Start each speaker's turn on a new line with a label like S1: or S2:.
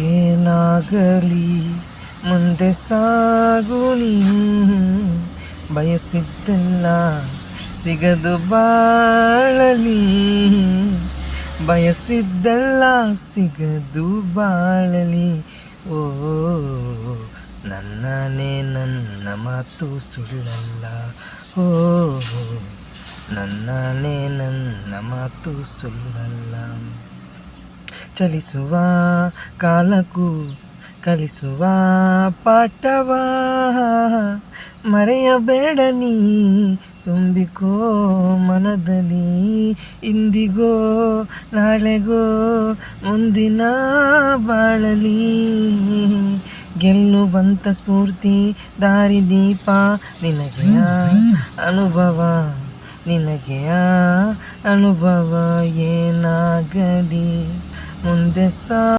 S1: ಏನಾಗಲಿ ಮುಂದೆ ಸಾಗುನಿ, ಬಯಸಿದ್ದೆಲ್ಲ ಸಿಗದು ಬಾಳಲಿ, ಬಯಸಿದ್ದೆಲ್ಲ ಸಿಗದು ಬಾಳಲಿ. ಓ ನನ್ನನೇ ನನ್ನ ಮಾತು ಸುಳ್ಳಲ್ಲ, ಓ ನನ್ನನೇ ನನ್ನ ಮಾತು ಸುಳ್ಳಲ್ಲ. ಚಲಿಸುವ ಕಾಲಕ್ಕೂ ಕಲಿಸುವ ಪಾಠವ ಮರೆಯಬೇಡ ನೀ, ತುಂಬಿಕೋ ಮನದಲ್ಲಿ. ಇಂದಿಗೋ ನಾಳೆಗೋ ಮುಂದಿನ ಬಾಳಲಿ, ಗೆಲ್ಲುವಂತ ಸ್ಫೂರ್ತಿ ದಾರಿದೀಪ ನಿನಗೆಯ ಅನುಭವ, ನಿನಗೆಯ ಅನುಭವ. ಏನಾಗಲಿ ಮುಂದೆ